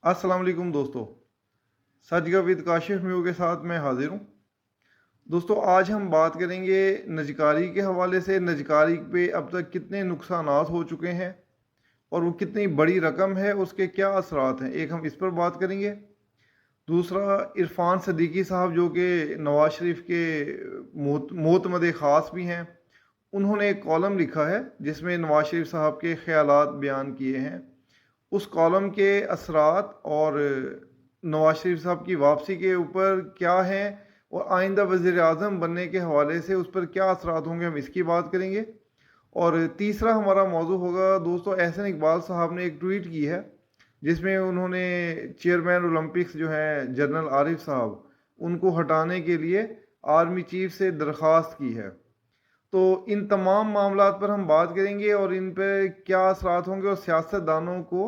अस्सलाम वालेकुम दोस्तों। सजगा विद काशिफ म्यू के साथ मैं हाजिर हूँ। दोस्तों आज हम बात करेंगे नजकारी के हवाले से। नजकारी पे अब तक कितने नुकसानात हो चुके हैं और वो कितनी बड़ी रकम है, उसके क्या असरात हैं, एक हम इस पर बात करेंगे। दूसरा, इरफान सदीकी साहब जो कि नवाज शरीफ के मोतमद ख़ास भी हैं, उन्होंने एक कॉलम लिखा है जिसमें नवाज शरीफ साहब के ख़यालात बयान किए हैं। उस कॉलम के असरात और नवाज शरीफ साहब की वापसी के ऊपर क्या हैं और आइंदा वज़ीर आज़म बनने के हवाले से उस पर क्या असरात होंगे, हम इसकी बात करेंगे। और तीसरा हमारा मौजू होगा दोस्तों, एहसन इकबाल साहब ने एक ट्वीट की है जिसमें उन्होंने चेयरमैन ओलंपिक्स जो हैं जनरल आरिफ साहब, उनको हटाने के लिए आर्मी चीफ से दरख्वास्त की है। तो इन तमाम मामलात पर हम बात करेंगे और इन पर क्या असरात होंगे और सियासतदानों को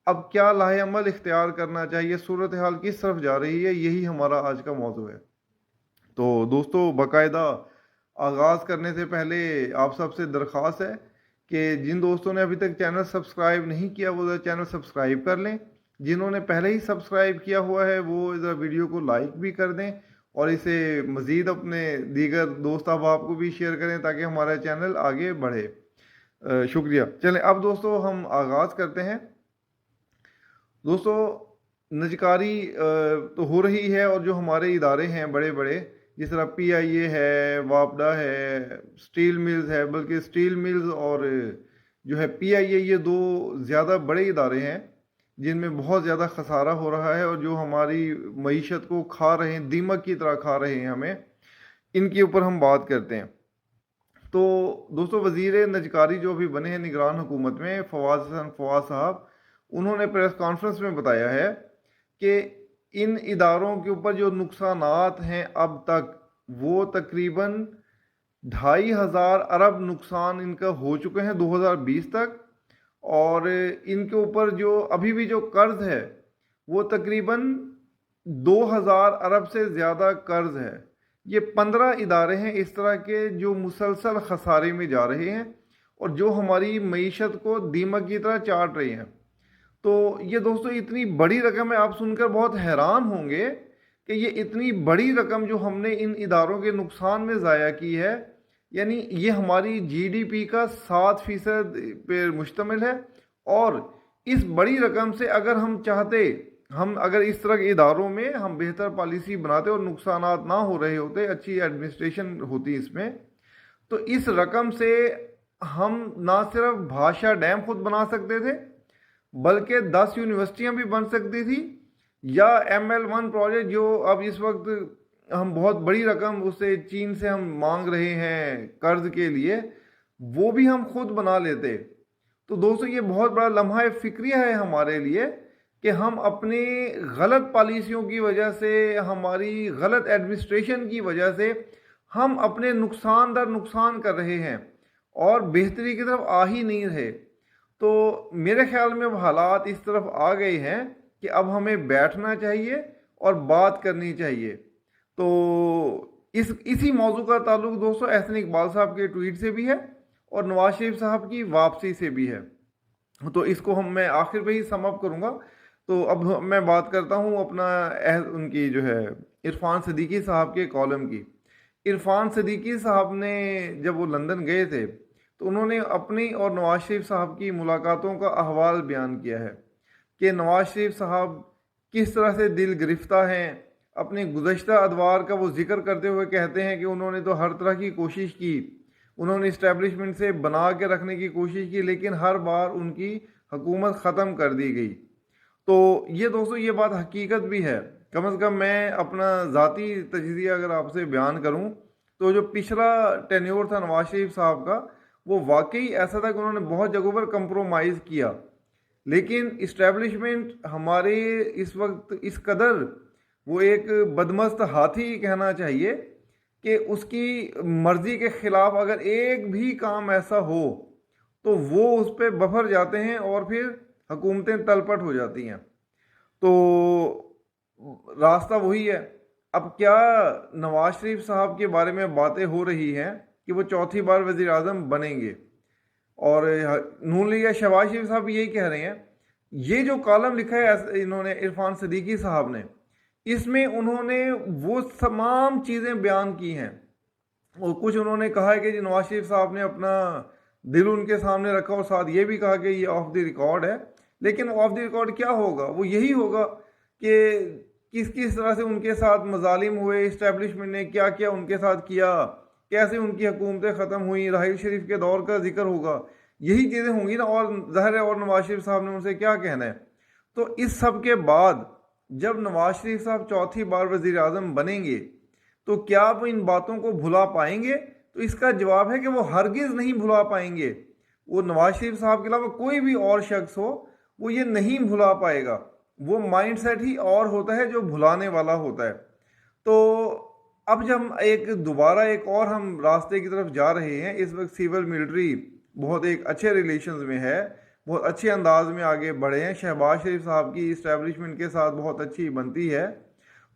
अब क्या लाहे अमल इख्तियार करना चाहिए, सूरत हाल किस तरफ जा रही है, यही हमारा आज का मौजू है। तो दोस्तों, बाकायदा आगाज़ करने से पहले आप सबसे दरख्वास्त है कि जिन दोस्तों ने अभी तक चैनल सब्सक्राइब नहीं किया वो चैनल सब्सक्राइब कर लें। जिन्होंने पहले ही सब्सक्राइब किया हुआ है वो ज़रा वीडियो को लाइक भी कर दें और इसे मज़ीद अपने दीगर दोस्त अहबाब को भी शेयर करें ताकि हमारा चैनल आगे बढ़े। शुक्रिया। चलें अब दोस्तों हम आगाज़ करते हैं। दोस्तों, नजकारी तो हो रही है और जो हमारे इदारे हैं बड़े बड़े, जिस तरह PIA है, वापडा है, स्टील मिल्स है, बल्कि स्टील मिल्स और जो है PIA, ये दो ज़्यादा बड़े इदारे हैं जिनमें बहुत ज़्यादा खसारा हो रहा है और जो हमारी मईशत को खा रहे हैं, दीमक की तरह खा रहे हैं हमें। इनके ऊपर हम बात करते हैं। तो दोस्तों, वज़ीर नजकारी जो अभी बने हैं निगरान हुकूमत में, फवाद साहब, उन्होंने प्रेस कॉन्फ्रेंस में बताया है कि इन इदारों के ऊपर जो नुकसानात हैं अब तक वो तकरीबन 2,500 अरब नुकसान इनका हो चुके हैं 2020 तक। और इनके ऊपर जो अभी भी जो कर्ज है वो तकरीबन 2,000 अरब से ज़्यादा कर्ज है। ये 15 इदारे हैं इस तरह के जो मुसलसल खसारे में जा रहे हैं और जो हमारी मईशत को दीमक की तरह चाट रहे हैं। तो ये दोस्तों इतनी बड़ी रकम है, आप सुनकर बहुत हैरान होंगे कि ये इतनी बड़ी रकम जो हमने इन इदारों के नुकसान में ज़ाया की है, यानी ये हमारी GDP का 7% पे मुश्तमिल है। और इस बड़ी रकम से अगर हम चाहते, हम अगर इस तरह के इदारों में हम बेहतर पॉलिसी बनाते और नुकसानात ना हो रहे होते, अच्छी एडमिनिस्ट्रेशन होती इसमें, तो इस रकम से हम ना सिर्फ भाषा डैम खुद बना सकते थे बल्कि 10 यूनिवर्सिटियां भी बन सकती थी, या ML1 प्रोजेक्ट जो अब इस वक्त हम बहुत बड़ी रकम उससे चीन से हम मांग रहे हैं कर्ज के लिए, वो भी हम खुद बना लेते। तो दोस्तों, ये बहुत बड़ा लम्हा फिक्रिया है हमारे लिए कि हम अपनी गलत पॉलिसियों की वजह से, हमारी गलत एडमिनिस्ट्रेशन की वजह से हम अपने नुकसान दर नुकसान कर रहे हैं और बेहतरी की तरफ आ ही नहीं रहे। तो मेरे ख्याल में अब हालात इस तरफ आ गए हैं कि अब हमें बैठना चाहिए और बात करनी चाहिए। तो इसी मौजू का ताल्लुक दोस्तों एहसन इकबाल साहब के ट्वीट से भी है और नवाज शरीफ साहब की वापसी से भी है। तो इसको मैं आखिर पे ही सम अप करूँगा। तो अब मैं बात करता हूँ उनकी जो है इरफान सदीकी साहब के कॉलम की। इरफान सदीकी साहब ने जब वो लंदन गए थे तो उन्होंने अपनी और नवाज शरीफ साहब की मुलाकातों का अहवाल बयान किया है कि नवाज शरीफ साहब किस तरह से दिल गिरफ्ता हैं। अपने गुज़श्ता अदवार का वो जिक्र करते हुए कहते हैं कि उन्होंने तो हर तरह की कोशिश की, उन्होंने इस्टेब्लिशमेंट से बना के रखने की कोशिश की, लेकिन हर बार उनकी हुकूमत ख़त्म कर दी गई। तो ये दोस्तों ये बात हकीकत भी है। कम से कम मैं अपना ज़ाती तजज़िया अगर आपसे बयान करूँ तो जो पिछला टेन्योर था नवाज शरीफ साहब का, वो वाकई ऐसा था कि उन्होंने बहुत जगहों पर कंप्रोमाइज़ किया, लेकिन इस्टेब्लिशमेंट हमारे इस वक्त इस कदर वो एक बदमस्त हाथी कहना चाहिए कि उसकी मर्ज़ी के ख़िलाफ़ अगर एक भी काम ऐसा हो तो वो उस पर बफर जाते हैं और फिर हुकूमतें तलपट हो जाती हैं। तो रास्ता वही है। अब क्या नवाज शरीफ साहब के बारे में बातें हो रही हैं कि वो चौथी बार वज़ीर आज़म बनेंगे, और नून लीग या शहबाज शरीफ साहब यही कह रहे हैं ये जो कॉलम लिखा है इन्होंने इरफान सदीकी साहब ने, इसमें उन्होंने वो तमाम चीज़ें बयान की हैं। और कुछ उन्होंने कहा है कि जी नवाज शरीफ साहब ने अपना दिल उनके सामने रखा और साथ ये भी कहा कि ये ऑफ द रिकॉर्ड है। लेकिन ऑफ द रिकॉर्ड क्या होगा? वो यही होगा कि किस किस तरह से उनके साथ मजालिम हुए, इस्टेब्लिशमेंट ने क्या क्या उनके साथ किया, कैसे उनकी हुकूमतें ख़त्म हुई, राहिल शरीफ के दौर का जिक्र होगा, यही चीज़ें होंगी ना। और ज़ाहिर है, और नवाज शरीफ साहब ने उनसे क्या कहना है। तो इस सब के बाद जब नवाज शरीफ साहब चौथी बार वज़ीर आज़म बनेंगे तो क्या वो इन बातों को भुला पाएंगे? तो इसका जवाब है कि वो हरगिज़ नहीं भुला पाएंगे। वो नवाज शरीफ साहब के अलावा कोई भी और शख्स हो, वो ये नहीं भुला पाएगा। वो माइंड सेट ही और होता है जो भुलाने वाला होता है। तो अब जब हम दोबारा एक और हम रास्ते की तरफ जा रहे हैं, इस वक्त सिविल मिलिट्री बहुत एक अच्छे रिलेशंस में है, बहुत अच्छे अंदाज में आगे बढ़े हैं। शहबाज शरीफ साहब की इस्टेब्लिशमेंट के साथ बहुत अच्छी बनती है।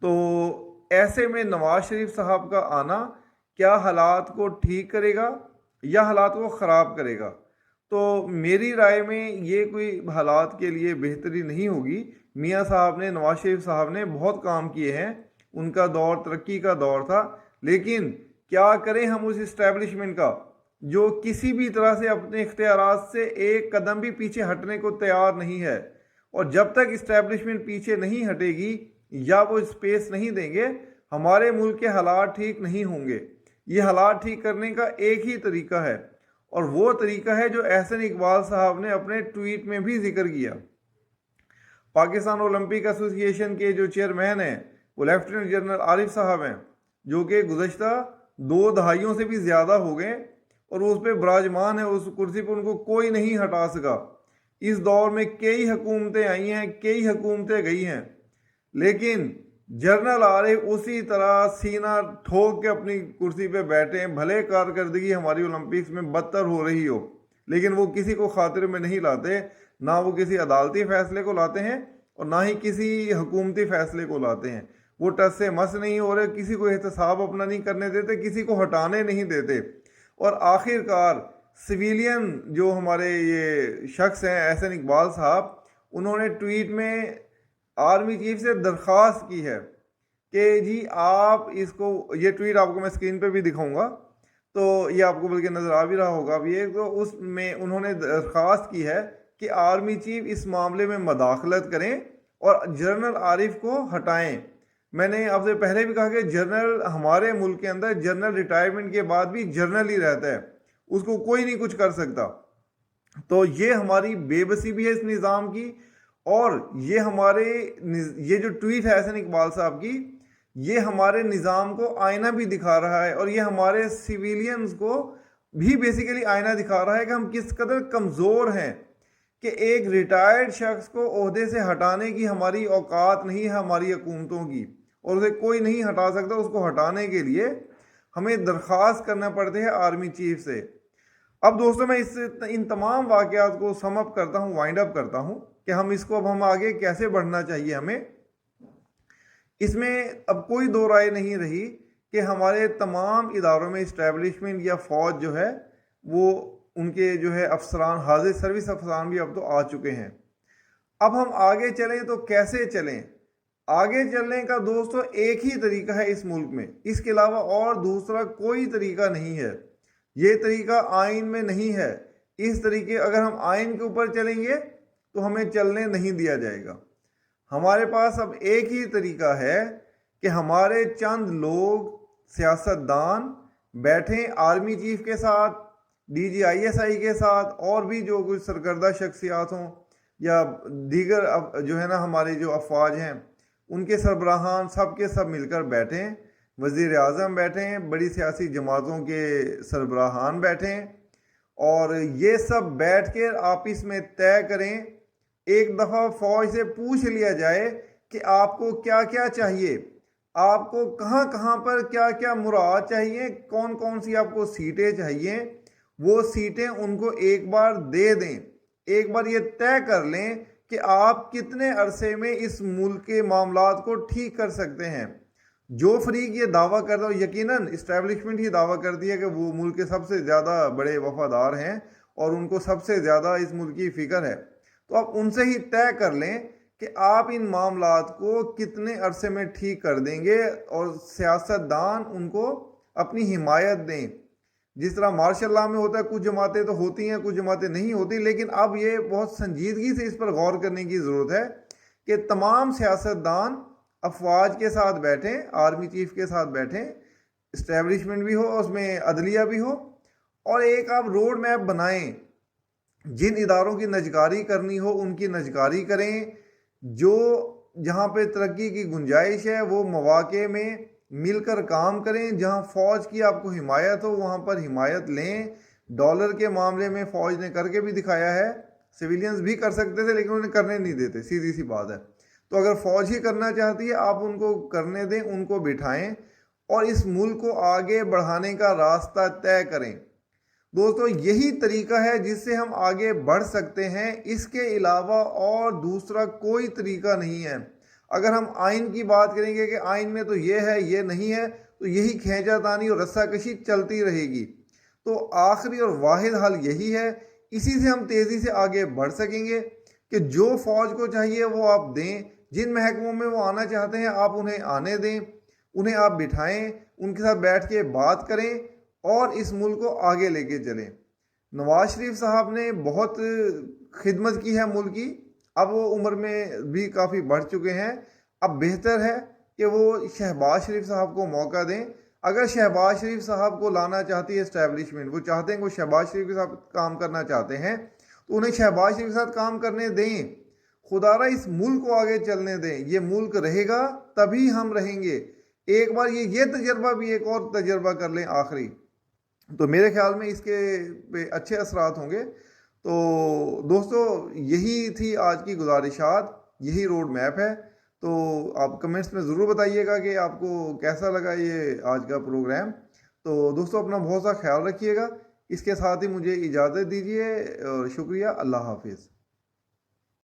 तो ऐसे में नवाज शरीफ साहब का आना क्या हालात को ठीक करेगा या हालात को ख़राब करेगा? तो मेरी राय में ये कोई हालात के लिए बेहतरी नहीं होगी। मियाँ साहब ने, नवाज शरीफ साहब ने बहुत काम किए हैं, उनका दौर तरक्की का दौर था। लेकिन क्या करें हम उस इस्टेब्लिशमेंट का जो किसी भी तरह से अपने इख्तियारात से एक कदम भी पीछे हटने को तैयार नहीं है। और जब तक इस्टेब्लिशमेंट पीछे नहीं हटेगी या वो स्पेस नहीं देंगे, हमारे मुल्क के हालात ठीक नहीं होंगे। ये हालात ठीक करने का एक ही तरीका है, और वो तरीका है जो एहसन इकबाल साहब ने अपने ट्वीट में भी जिक्र किया। पाकिस्तान ओलंपिक एसोसिएशन के जो चेयरमैन हैं वो लेफ्टिनेंट जनरल आरिफ साहब हैं, जो कि गुज़श्ता 2 दहाइयों से भी ज़्यादा हो गए और वो उस पर विराजमान है। उस कुर्सी पर उनको कोई नहीं हटा सका। इस दौर में कई हुकूमतें आई हैं, कई हुकूमतें गई हैं, लेकिन जनरल आरिफ उसी तरह सीना ठोक के अपनी कुर्सी पे बैठे हैं। भले कारकर्दगी हमारी ओलंपिक्स में बदतर हो रही हो, लेकिन वो किसी को खातिर में नहीं लाते। ना वो किसी अदालती फैसले को लाते हैं और ना ही किसी हुकूमती फैसले को लाते हैं। वो टस से मस नहीं हो रहे, किसी को एहतसाब अपना नहीं करने देते, किसी को हटाने नहीं देते। और आखिरकार सिविलियन जो हमारे ये शख्स हैं एहसन इकबाल साहब, उन्होंने ट्वीट में आर्मी चीफ से दरख्वास्त की है कि जी आप इसको, ये ट्वीट आपको मैं स्क्रीन पे भी दिखाऊंगा, तो ये आपको बल्कि नज़र आ भी रहा होगा अभी एक, तो उसमें उन्होंने दरख्वास्त की है कि आर्मी चीफ इस मामले में मदाखलत करें और जनरल आरिफ को हटाएं। मैंने आपसे पहले भी कहा कि जनरल हमारे मुल्क के अंदर जनरल रिटायरमेंट के बाद भी जनरल ही रहता है, उसको कोई नहीं कुछ कर सकता। तो ये हमारी बेबसी भी है इस निज़ाम की, और ये जो ट्वीट है एहसन इकबाल साहब की, ये हमारे निज़ाम को आईना भी दिखा रहा है, और ये हमारे सिविलियंस को भी बेसिकली आईना दिखा रहा है कि हम किस कदर कमज़ोर हैं कि एक रिटायर्ड शख्स को ओहदे से हटाने की हमारी औकात नहीं है हमारी हुकूमतों की, और उसे कोई नहीं हटा सकता। उसको हटाने के लिए हमें दरख्वास्त करना पड़ती है आर्मी चीफ से। अब दोस्तों, मैं इन तमाम वाक़यात को सम अप करता हूँ, वाइंड अप करता हूँ कि हम आगे कैसे बढ़ना चाहिए हमें। इसमें अब कोई दो राय नहीं रही कि हमारे तमाम इदारों में इस्टेब्लिशमेंट या फ़ौज जो है वो उनके जो है अफसरान, हाजिर सर्विस अफसरान भी अब तो आ चुके हैं। अब हम आगे चलें तो कैसे चलें? आगे चलने का दोस्तों एक ही तरीका है इस मुल्क में, इसके अलावा और दूसरा कोई तरीका नहीं है। ये तरीका आइन में नहीं है। इस तरीके अगर हम आइन के ऊपर चलेंगे तो हमें चलने नहीं दिया जाएगा। हमारे पास अब एक ही तरीका है कि हमारे चंद लोग सियासतदान बैठें आर्मी चीफ के साथ, DGISI के साथ, और भी जो कुछ सरकर्दा शख्सियात हों या दीगर जो है ना हमारे जो अफवाज हैं उनके सरबराहान, सब के सब मिलकर बैठें। वज़ीर आज़म बैठें, बड़ी सियासी जमातों के सरबराहान बैठें, और ये सब बैठ कर आपस में तय करें। एक दफ़ा फ़ौज से पूछ लिया जाए कि आपको क्या क्या चाहिए, आपको कहाँ कहाँ पर क्या क्या मुराद चाहिए, कौन कौन सी आपको सीटें चाहिए, वो सीटें उनको एक बार दे दें। एक बार ये तय कर लें कि आप कितने अरसे में इस मुल्क के मामलात को ठीक कर सकते हैं। जो फरीक ये दावा करता है, यकीनन इस्टेब्लिशमेंट ही दावा करती है कि वो मुल्क के सबसे ज़्यादा बड़े वफादार हैं और उनको सबसे ज़्यादा इस मुल्क की फ़िक्र है, تو آپ ان سے ہی طے کر لیں کہ آپ ان معاملات کو کتنے عرصے میں ٹھیک کر دیں گے، اور سیاست دان ان کو اپنی حمایت دیں۔ جس طرح مارشل لاء میں ہوتا ہے، کچھ جماعتیں تو ہوتی ہیں، کچھ جماعتیں نہیں ہوتی، لیکن اب یہ بہت سنجیدگی سے اس پر غور کرنے کی ضرورت ہے کہ تمام سیاست دان افواج کے ساتھ بیٹھیں، آرمی چیف کے ساتھ بیٹھیں، اسٹیبلشمنٹ بھی ہو، اس میں عدلیہ بھی ہو، اور ایک آپ روڈ میپ بنائیں۔ جن اداروں کی نجکاری کرنی ہو ان کی نجکاری کریں، جو جہاں پہ ترقی کی گنجائش ہے وہ مواقع میں مل کر کام کریں، جہاں فوج کی آپ کو حمایت ہو وہاں پر حمایت لیں۔ ڈالر کے معاملے میں فوج نے کر کے بھی دکھایا ہے، سویلینز بھی کر سکتے تھے لیکن انہیں کرنے نہیں دیتے، سیدھی سی بات ہے۔ تو اگر فوج ہی کرنا چاہتی ہے آپ ان کو کرنے دیں، ان کو بٹھائیں اور اس ملک کو آگے بڑھانے کا راستہ طے کریں۔ دوستو یہی طریقہ ہے جس سے ہم آگے بڑھ سکتے ہیں، اس کے علاوہ اور دوسرا کوئی طریقہ نہیں ہے۔ اگر ہم آئین کی بات کریں گے کہ آئین میں تو یہ ہے یہ نہیں ہے، تو یہی کھینچا تانی اور رسہ کشی چلتی رہے گی۔ تو آخری اور واحد حل یہی ہے، اسی سے ہم تیزی سے آگے بڑھ سکیں گے کہ جو فوج کو چاہیے وہ آپ دیں، جن محکموں میں وہ آنا چاہتے ہیں آپ انہیں آنے دیں، انہیں آپ بٹھائیں، ان کے ساتھ بیٹھ کے بات کریں اور اس ملک کو آگے لے کے چلیں۔ نواز شریف صاحب نے بہت خدمت کی ہے ملک کی، اب وہ عمر میں بھی کافی بڑھ چکے ہیں، اب بہتر ہے کہ وہ شہباز شریف صاحب کو موقع دیں۔ اگر شہباز شریف صاحب کو لانا چاہتی ہے اسٹیبلشمنٹ، وہ چاہتے ہیں کہ وہ شہباز شریف کے ساتھ کام کرنا چاہتے ہیں، تو انہیں شہباز شریف کے ساتھ کام کرنے دیں۔ خدا را اس ملک کو آگے چلنے دیں، یہ ملک رہے گا تبھی ہم رہیں گے۔ ایک بار یہ تجربہ بھی ایک اور تجربہ کر لیں آخری، تو میرے خیال میں اس کے پہ اچھے اثرات ہوں گے۔ تو دوستو یہی تھی آج کی گزارشات، یہی روڈ میپ ہے۔ تو آپ کمنٹس میں ضرور بتائیے گا کہ آپ کو کیسا لگا یہ آج کا پروگرام۔ تو دوستو اپنا بہت سا خیال رکھیے گا، اس کے ساتھ ہی مجھے اجازت دیجیے اور شکریہ، اللہ حافظ۔